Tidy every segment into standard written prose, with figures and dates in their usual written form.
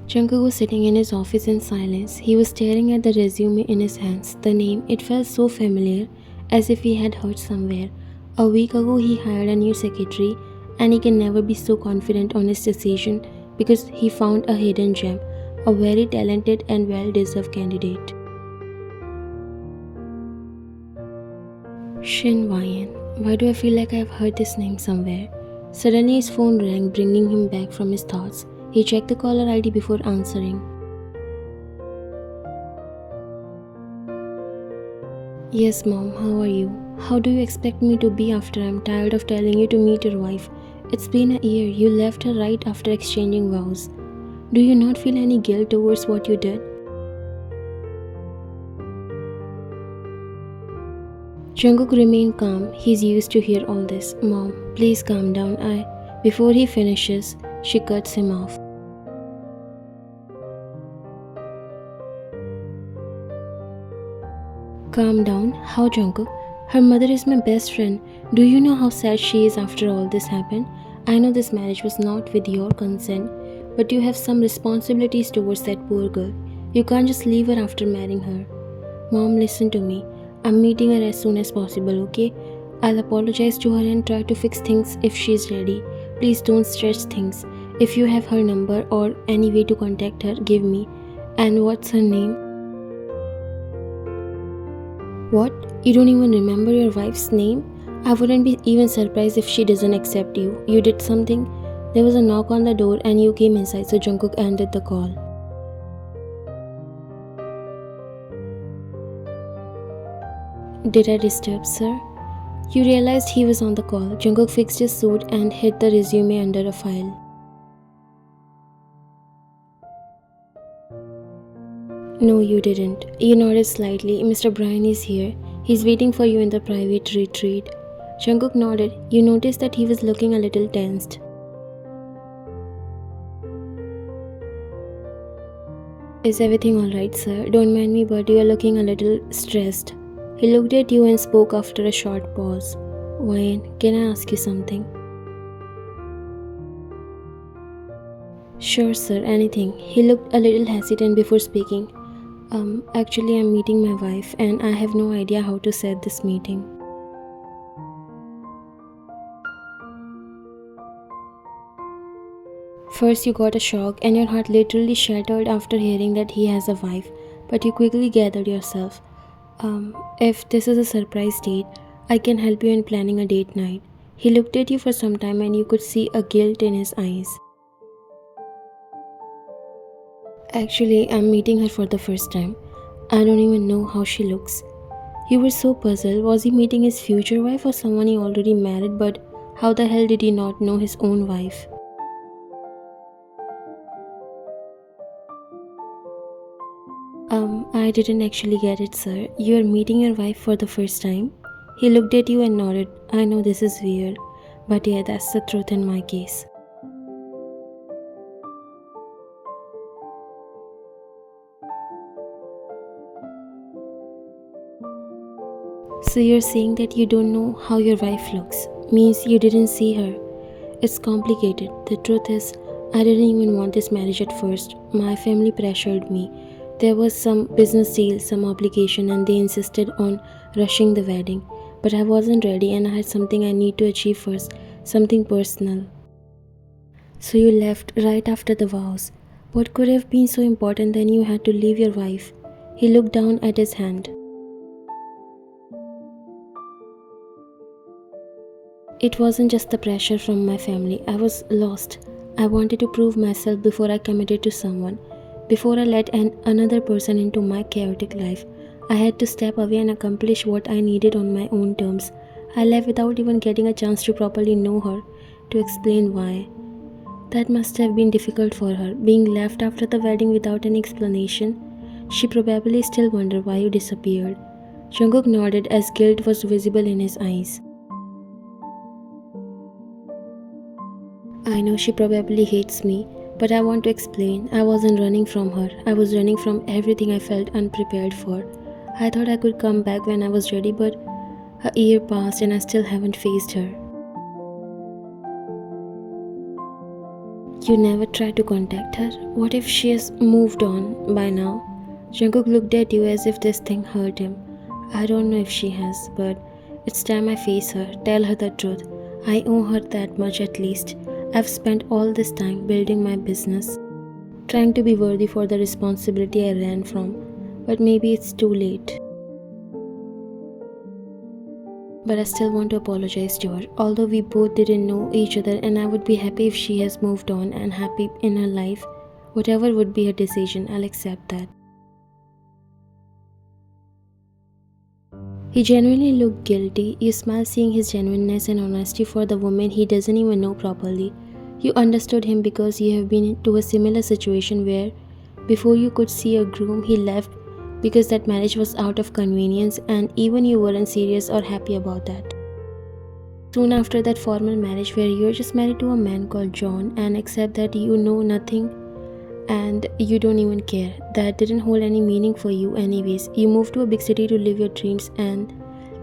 Jungkook was sitting in his office in silence. He was staring at the resume in his hands. The name, it felt so familiar, as if he had heard somewhere. A week ago, he hired a new secretary, and he can never be so confident on his decision because he found a hidden gem, a very talented and well-deserved candidate. Shin Wyan. Why do I feel like I've heard this name somewhere? Suddenly his phone rang, bringing him back from his thoughts. He checked the caller ID before answering. Yes, Mom, how are you? How do you expect me to be after I'm tired of telling you to meet your wife? It's been a year. You left her right after exchanging vows. Do you not feel any guilt towards what you did? Jungkook remained calm. He's used to hear all this. Mom, please calm down. Before he finishes, she cuts him off. Calm down? How, Jungkook? Her mother is my best friend. Do you know how sad she is after all this happened? I know this marriage was not with your consent, but you have some responsibilities towards that poor girl. You can't just leave her after marrying her. Mom, listen to me. I'm meeting her as soon as possible, okay? I'll apologize to her and try to fix things if she's ready. Please don't stretch things. If you have her number or any way to contact her, give me. And what's her name? What? You don't even remember your wife's name? I wouldn't be even surprised if she doesn't accept you. You did something? There was a knock on the door and you came inside, so Jungkook ended the call. Did I disturb, sir? You realized he was on the call. Jungkook fixed his suit and hid the resume under a file. No, you didn't. You nodded slightly. Mr. Brian is here. He's waiting for you in the private retreat. Jungkook nodded. You noticed that he was looking a little tensed. Is everything alright, sir? Don't mind me, but you are looking a little stressed. He looked at you and spoke after a short pause. Wyan, can I ask you something? Sure, sir, anything. He looked a little hesitant before speaking. Actually, I'm meeting my wife and I have no idea how to set this meeting. First, you got a shock and your heart literally shattered after hearing that he has a wife, but you quickly gathered yourself. If this is a surprise date, I can help you in planning a date night. He looked at you for some time and you could see a guilt in his eyes. Actually, I'm meeting her for the first time. I don't even know how she looks. You were so puzzled. Was he meeting his future wife or someone he already married, but how the hell did he not know his own wife? I didn't actually get it, sir. You are meeting your wife for the first time? He looked at you and nodded. I know this is weird, but yeah, that's the truth in my case. So you're saying that you don't know how your wife looks? Means you didn't see her? It's complicated. The truth is, I didn't even want this marriage at first. My family pressured me. There was some business deal, some obligation, and they insisted on rushing the wedding. But I wasn't ready and I had something I need to achieve first, something personal. So you left right after the vows. What could have been so important that you had to leave your wife? He looked down at his hand. It wasn't just the pressure from my family. I was lost. I wanted to prove myself before I committed to someone. Before I let another person into my chaotic life, I had to step away and accomplish what I needed on my own terms. I left without even getting a chance to properly know her, to explain why. That must have been difficult for her, being left after the wedding without any explanation. She probably still wondered why you disappeared. Jungkook nodded as guilt was visible in his eyes. I know she probably hates me, but I want to explain. I wasn't running from her. I was running from everything I felt unprepared for. I thought I could come back when I was ready, but a year passed and I still haven't faced her. You never tried to contact her? What if she has moved on by now? Jungkook looked at you as if this thing hurt him. I don't know if she has, but it's time I face her, tell her the truth. I owe her that much at least. I've spent all this time building my business, trying to be worthy for the responsibility I ran from, but maybe it's too late. But I still want to apologize to her. Although we both didn't know each other, and I would be happy if she has moved on and happy in her life. Whatever would be her decision, I'll accept that. He genuinely looked guilty. You smile seeing his genuineness and honesty for the woman he doesn't even know properly. You understood him because you have been into a similar situation where, before you could see a groom, he left because that marriage was out of convenience and even you weren't serious or happy about that. Soon after that formal marriage where you're just married to a man called John and accept that you know nothing and you don't even care. That didn't hold any meaning for you anyways. You moved to a big city to live your dreams and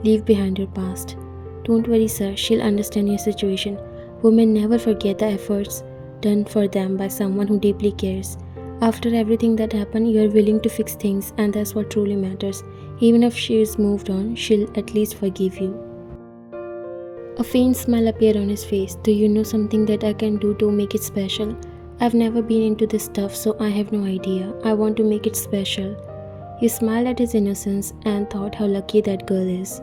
leave behind your past. Don't worry sir, she'll understand your situation. Women never forget the efforts done for them by someone who deeply cares. After everything that happened, you are willing to fix things and that's what truly matters. Even if she is moved on, she'll at least forgive you. A faint smile appeared on his face. Do you know something that I can do to make it special? I've never been into this stuff, so I have no idea. I want to make it special. You smiled at his innocence and thought how lucky that girl is.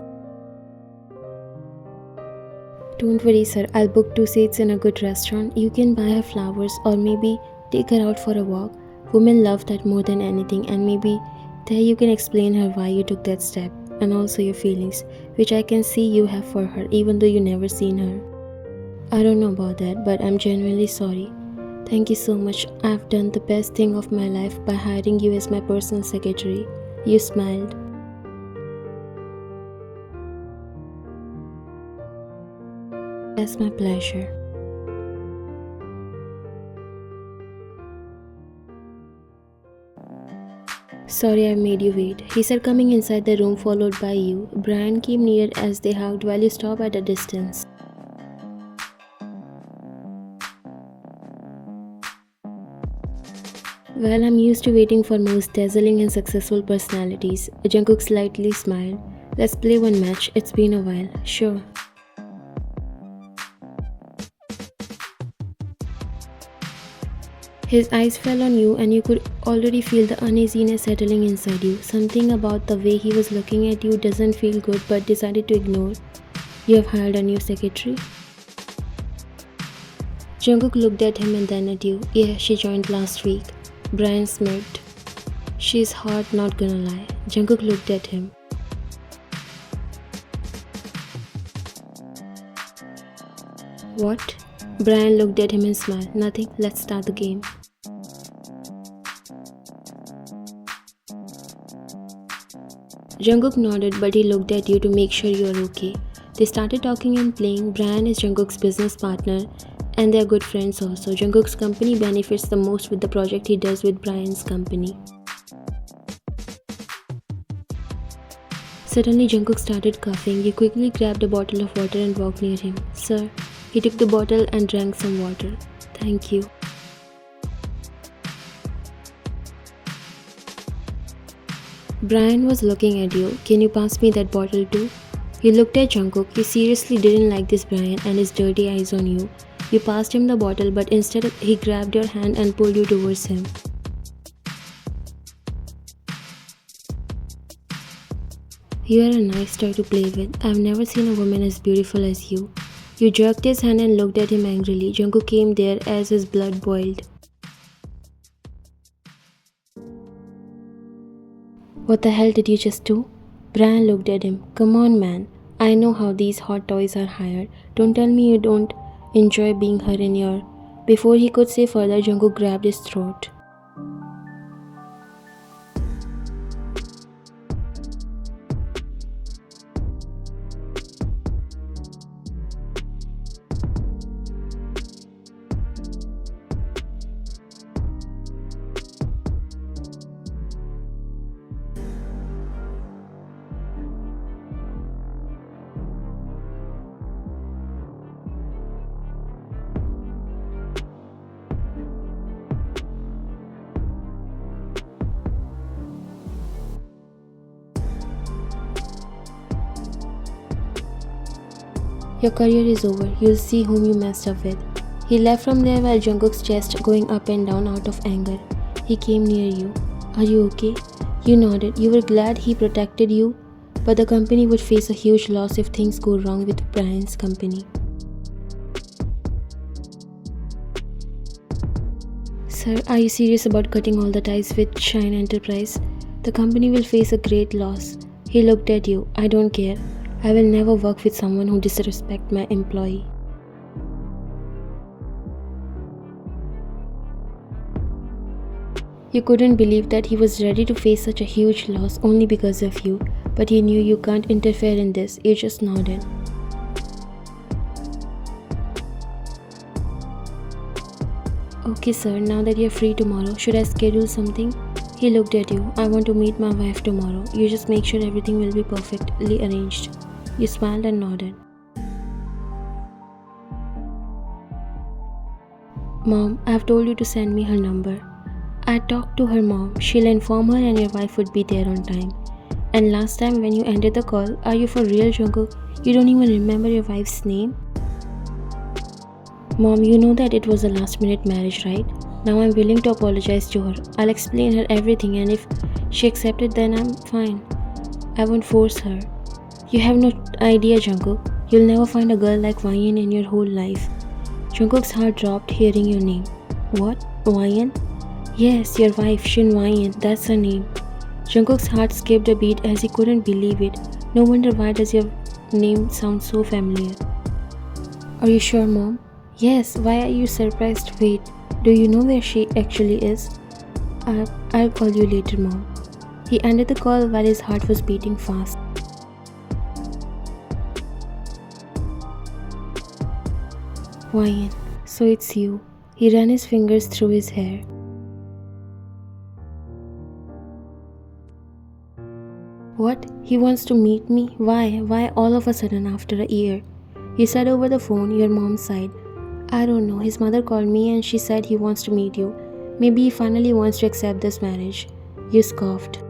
Don't worry, sir. I'll book 2 seats in a good restaurant. You can buy her flowers or maybe take her out for a walk. Women love that more than anything, and maybe there you can explain her why you took that step and also your feelings, which I can see you have for her even though you never seen her. I don't know about that, but I'm genuinely sorry. Thank you so much. I've done the best thing of my life by hiring you as my personal secretary. You smiled. That's my pleasure. Sorry I made you wait, he said, coming inside the room followed by you. Brian came near as they hugged while you stopped at a distance. Well, I'm used to waiting for most dazzling and successful personalities. Jungkook slightly smiled. Let's play one match, it's been a while. Sure. His eyes fell on you and you could already feel the uneasiness settling inside you. Something about the way he was looking at you doesn't feel good but decided to ignore. You have hired a new secretary? Jungkook looked at him and then at you. Yeah, she joined last week. Brian smirked. She's hot, not gonna lie. Jungkook looked at him. What? Brian looked at him and smiled. Nothing, let's start the game. Jungkook nodded but he looked at you to make sure you are okay. They started talking and playing. Brian is Jungkook's business partner and they are good friends also. Jungkook's company benefits the most with the project he does with Brian's company. Suddenly Jungkook started coughing. You quickly grabbed a bottle of water and walked near him. Sir. He took the bottle and drank some water. Thank you. Brian was looking at you. Can you pass me that bottle too? You looked at Jungkook. You seriously didn't like this Brian and his dirty eyes on you. You passed him the bottle but instead he grabbed your hand and pulled you towards him. You are a nice toy to play with. I've never seen a woman as beautiful as you. You jerked his hand and looked at him angrily. Jungkook came there as his blood boiled. What the hell did you just do? Brian looked at him. Come on man, I know how these hot toys are hired. Don't tell me you don't enjoy being her in your... Before he could say further, Jungkook grabbed his throat. Your career is over. You'll see whom you messed up with. He left from there while Jungkook's chest going up and down out of anger. He came near you. Are you okay? You nodded. You were glad he protected you, but the company would face a huge loss if things go wrong with Brian's company. Sir, are you serious about cutting all the ties with Shine Enterprise? The company will face a great loss. He looked at you. I don't care. I will never work with someone who disrespects my employee. You couldn't believe that he was ready to face such a huge loss only because of you, but he knew you can't interfere in this. You just nodded. Okay, sir, now that you're free tomorrow, should I schedule something? He looked at you. I want to meet my wife tomorrow. You just make sure everything will be perfectly arranged. You smiled and nodded. Mom, I've told you to send me her number. I talked to her mom. She'll inform her and your wife would be there on time. And last time when you ended the call, are you for real, Jungkook? You don't even remember your wife's name? Mom, you know that it was a last-minute marriage, right? Now I'm willing to apologize to her. I'll explain her everything and if she accepted then I'm fine. I won't force her. You have no idea, Jungkook. You'll never find a girl like Wyan in your whole life. Jungkook's heart dropped hearing your name. What? Wyan? Yes, your wife, Shin Wyan. That's her name. Jungkook's heart skipped a beat as he couldn't believe it. No wonder why does your name sound so familiar. Are you sure, Mom? Yes, why are you surprised? Wait, do you know where she actually is? I'll call you later, Mom. He ended the call while his heart was beating fast. Wyan, so it's you. He ran his fingers through his hair. What? He wants to meet me? Why? Why all of a sudden after a year? He said over the phone. Your mom sighed. I don't know. His mother called me and she said he wants to meet you. Maybe he finally wants to accept this marriage. You scoffed.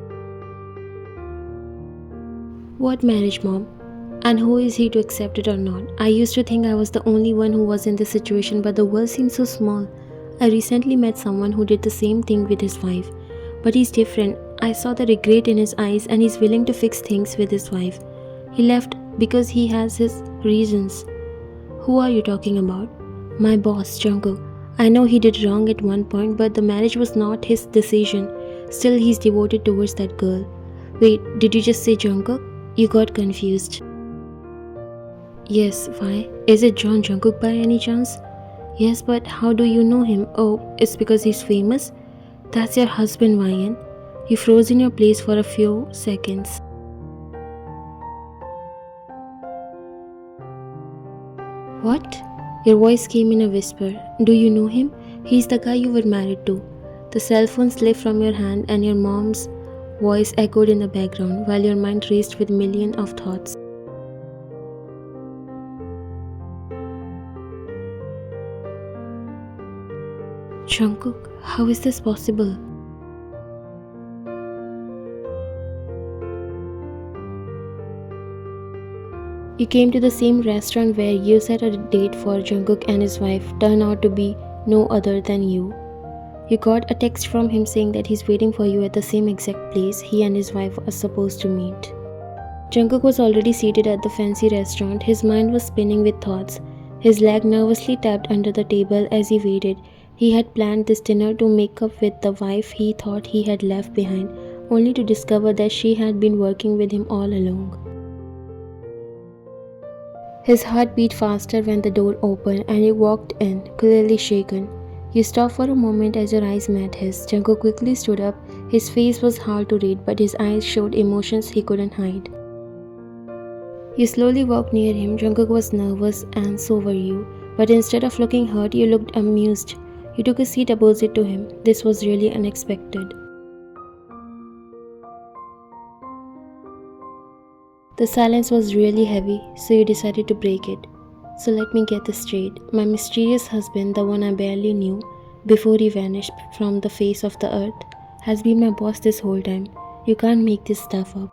What marriage, Mom? And who is he to accept it or not? I used to think I was the only one who was in this situation, but the world seems so small. I recently met someone who did the same thing with his wife. But he's different. I saw the regret in his eyes and he's willing to fix things with his wife. He left because he has his reasons. Who are you talking about? My boss, Jungkook. I know he did wrong at one point, but the marriage was not his decision. Still, he's devoted towards that girl. Wait, did you just say Jungkook? You got confused. Yes, why? Is it John Jungkook by any chance? Yes, but how do you know him? Oh, it's because he's famous? That's your husband, Wyan. You froze in your place for a few seconds. What? Your voice came in a whisper. Do you know him? He's the guy you were married to. The cell phone slipped from your hand and your mom's voice echoed in the background while your mind raced with millions of thoughts. Jungkook, how is this possible? You came to the same restaurant where you set a date for Jungkook and his wife turned out to be no other than you. You got a text from him saying that he's waiting for you at the same exact place he and his wife are supposed to meet. Jungkook was already seated at the fancy restaurant. His mind was spinning with thoughts. His leg nervously tapped under the table as he waited. He had planned this dinner to make up with the wife he thought he had left behind, only to discover that she had been working with him all along. His heart beat faster when the door opened and he walked in, clearly shaken. You stopped for a moment as your eyes met his. Jungkook quickly stood up. His face was hard to read, but his eyes showed emotions he couldn't hide. You slowly walked near him. Jungkook was nervous and so were you. But instead of looking hurt, you looked amused. You took a seat opposite to him. This was really unexpected. The silence was really heavy, so you decided to break it. So let me get this straight. My mysterious husband, the one I barely knew before he vanished from the face of the earth, has been my boss this whole time. You can't make this stuff up.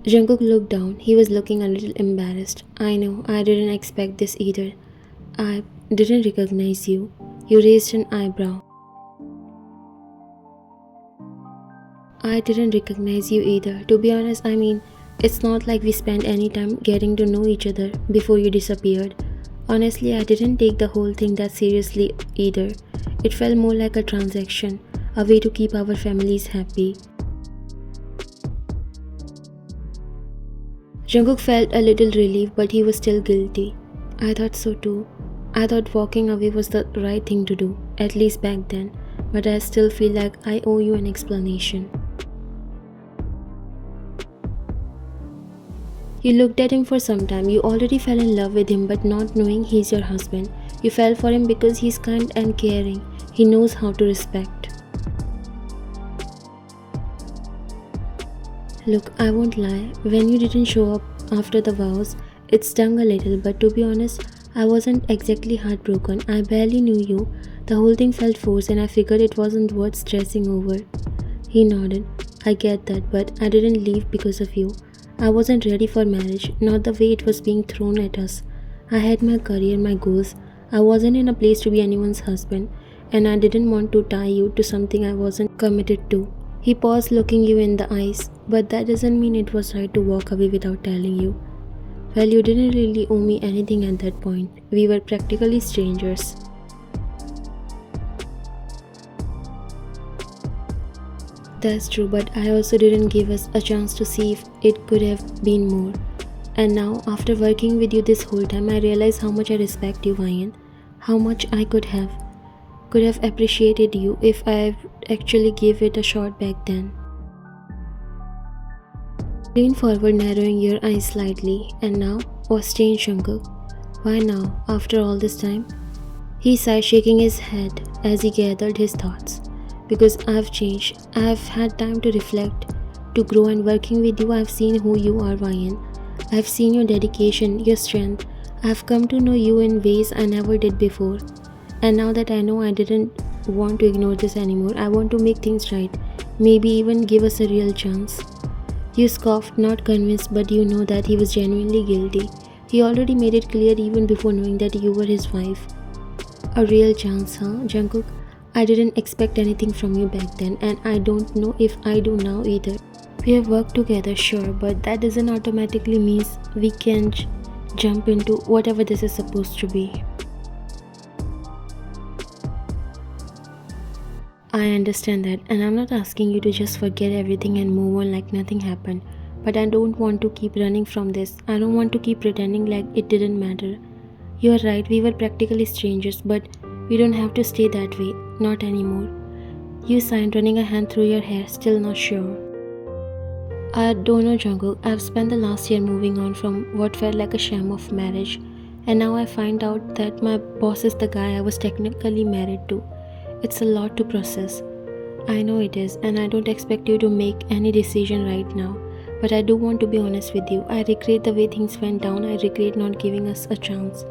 Jungkook looked down. He was looking a little embarrassed. I know, I didn't expect this either. I didn't recognize you. You raised an eyebrow. I didn't recognize you either. To be honest, it's not like we spent any time getting to know each other before you disappeared. Honestly, I didn't take the whole thing that seriously either. It felt more like a transaction, a way to keep our families happy. Jungkook felt a little relief, but he was still guilty. I thought so too. I thought walking away was the right thing to do, at least back then, but I still feel like I owe you an explanation. You looked at him for some time. You already fell in love with him, but not knowing he's your husband. You fell for him because he's kind and caring. He knows how to respect. Look, I won't lie. When you didn't show up after the vows, it stung a little, but to be honest, I wasn't exactly heartbroken. I barely knew you. The whole thing felt forced, and I figured it wasn't worth stressing over. He nodded. I get that, but I didn't leave because of you. I wasn't ready for marriage, not the way it was being thrown at us. I had my career, my goals. I wasn't in a place to be anyone's husband, and I didn't want to tie you to something I wasn't committed to. He paused, looking you in the eyes, but that doesn't mean it was right to walk away without telling you. Well, you didn't really owe me anything at that point. We were practically strangers. That's true, but I also didn't give us a chance to see if it could have been more. And now, after working with you this whole time, I realize how much I respect you, Ryan. How much I could have appreciated you if I actually gave it a shot back then. Lean forward, narrowing your eyes slightly. And now, what's changed, Shankar? Why now, after all this time? He sighed, shaking his head as he gathered his thoughts. Because I've changed. I've had time to reflect, to grow, and working with you, I've seen who you are, Ryan. I've seen your dedication, your strength. I've come to know you in ways I never did before. And now that I know, I didn't want to ignore this anymore. I want to make things right. Maybe even give us a real chance. You scoffed, not convinced, but you know that he was genuinely guilty. He already made it clear even before knowing that you were his wife. A real chance, huh, Jungkook? I didn't expect anything from you back then, and I don't know if I do now either. We have worked together, sure, but that doesn't automatically mean we can jump into whatever this is supposed to be. I understand that, and I'm not asking you to just forget everything and move on like nothing happened. But I don't want to keep running from this. I don't want to keep pretending like it didn't matter. You are right, we were practically strangers, but we don't have to stay that way. Not anymore. You signed, running a hand through your hair, still not sure. I don't know, Jungkook. I've spent the last year moving on from what felt like a sham of marriage, and now I find out that my boss is the guy I was technically married to. It's a lot to process. I know it is, and I don't expect you to make any decision right now. But I do want to be honest with you. I regret the way things went down. I regret not giving us a chance.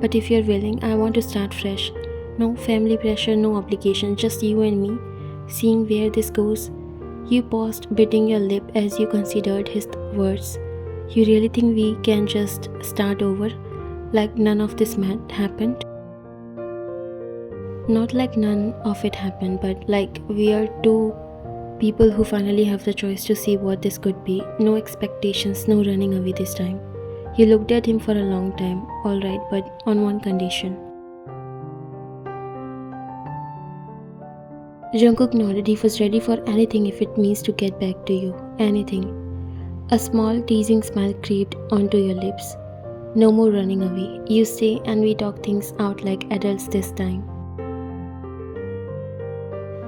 But if you're willing, I want to start fresh. No family pressure, no obligation, just you and me, seeing where this goes. You paused, biting your lip as you considered his words. You really think we can just start over? Like none of this happened? Not like none of it happened, but like we are two people who finally have the choice to see what this could be. No expectations, no running away this time. You looked at him for a long time. Alright, but on one condition. Jungkook nodded. He was ready for anything if it means to get back to you. Anything. A small teasing smile creeped onto your lips. No more running away. You stay and we talk things out like adults this time.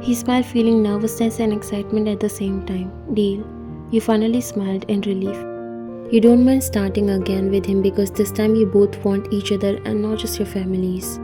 He smiled, feeling nervousness and excitement at the same time. Deal. You finally smiled in relief. You don't mind starting again with him because this time you both want each other and not just your families.